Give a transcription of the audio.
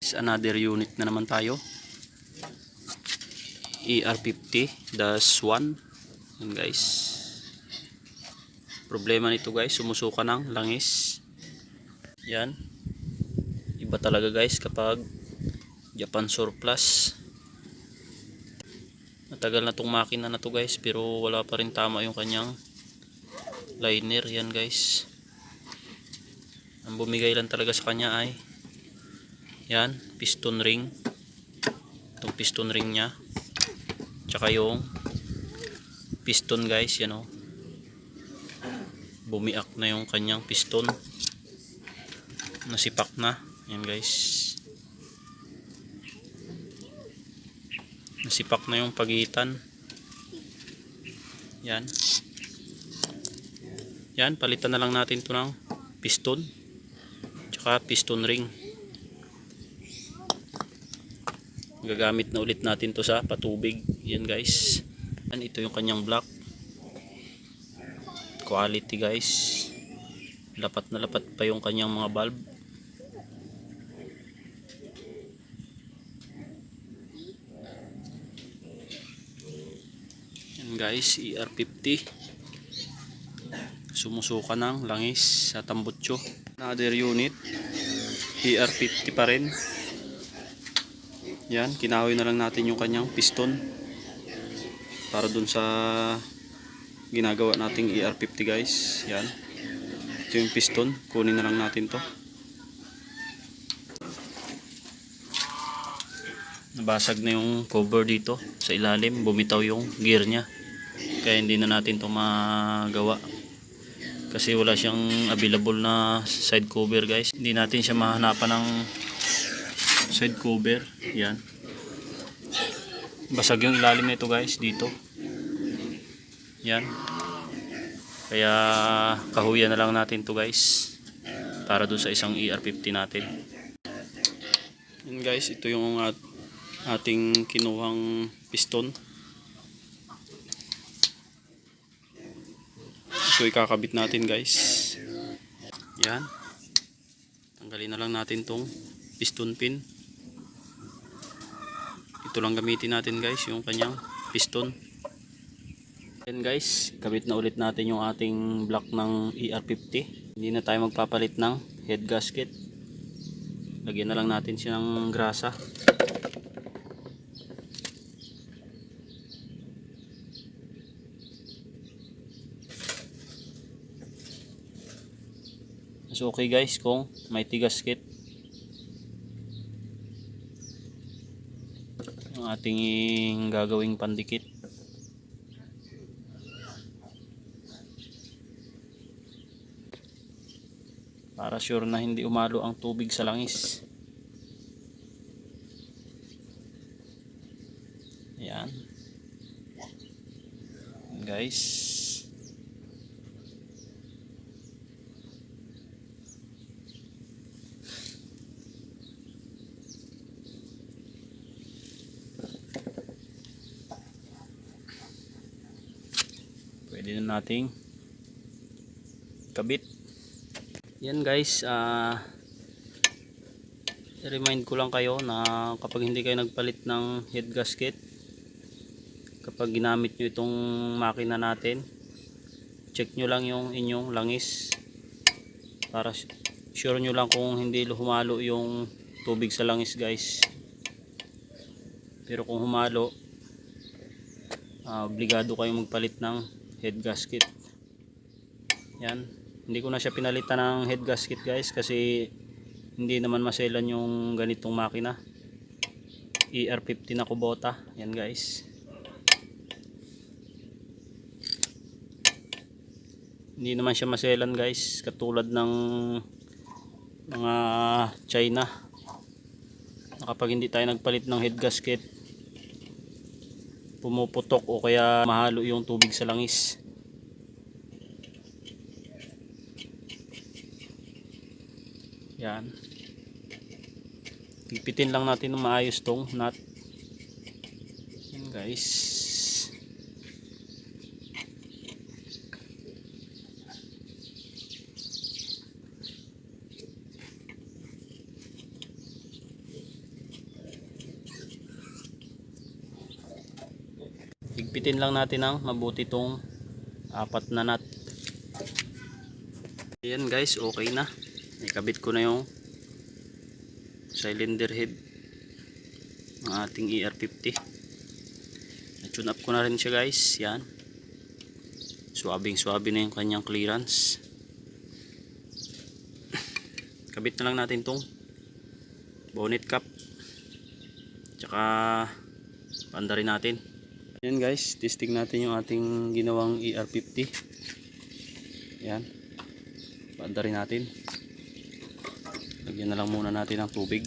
Another unit na naman tayo, ER50-1. Yan guys, problema nito guys, sumusuka ng langis. Yan, iba talaga guys kapag Japan surplus. Matagal na tong makina na to guys, pero wala pa rin tama yung kanyang liner. Yan guys, ang bumigay lang talaga sa kanya ay yan, piston ring. Itong piston ring nya, tsaka yung piston guys, yan o, bumiak na yung kanyang piston, nasipak na. Yan guys, nasipak na yung pagitan. Yan, yan, palitan na lang natin to ng piston tsaka piston ring. Gagamit na ulit natin to sa patubig. Yan guys, yan, ito yung kanyang block. Quality guys, lapat na lapat pa yung kanyang mga valve. Yan guys, ER50, sumusuka ng langis sa tambutso. Another unit, ER50 pa rin. Yan, kinahoy na lang natin yung kanyang piston para dun sa ginagawa nating ER50 guys. Yan, ito yung piston, kunin na lang natin to. Nabasag na yung cover dito sa ilalim, bumitaw yung gear nya, kaya hindi na natin to magawa kasi wala siyang available na side cover guys. Hindi natin siya mahanapan ng side cover. Yan, basag yung ilalim nito guys dito. Yan, kaya kahuyan na lang natin to guys para doon sa isang ER50 natin. Yan guys, ito yung ating kinuhang piston. Ito ikakabit natin guys. Yan, tanggalin na lang natin tong piston pin. Ito lang gamitin natin guys, yung kanyang piston. Yan guys, kabit na ulit natin yung ating block ng ER50. Hindi na tayo magpapalit ng head gasket. Lagyan na lang natin siya ng grasa. Mas okay guys kung may gasket. Ang ating gagawing pandikit. Para sure na hindi umalo ang tubig sa langis. Ayan guys, pwede na nating kabit. Yan guys, remind ko lang kayo na kapag hindi kayo nagpalit ng head gasket, kapag ginamit nyo itong makina natin, check nyo lang yung inyong langis para sure nyo lang kung hindi humalo yung tubig sa langis guys. Pero kung humalo, obligado kayong magpalit ng head gasket. Yan, hindi ko na siya pinalitan ng head gasket guys kasi hindi naman maselan yung ganitong makina, ER50 na Kubota. Yan guys, hindi naman siya maselan guys, katulad ng mga China na kapag hindi tayo nagpalit ng head gasket, pumuputok o kaya mahalo yung tubig sa langis. Yan, pipitin lang natin ng maayos tong nut. Yan guys, higpitin lang natin ng mabuti tong apat na nut. Ayan guys, okay na. Ikabit ko na yung cylinder head ng ating ER50. Na-tune up ko na rin siya guys. Yan. Suwabing suwabe na yung kanyang clearance. Kabit na lang natin tong bonnet cap. Tsaka panda rin natin. Yan guys, testing natin yung ating ginawang ER50. Yan. Panda rin natin. Lagyan na lang muna natin ng tubig.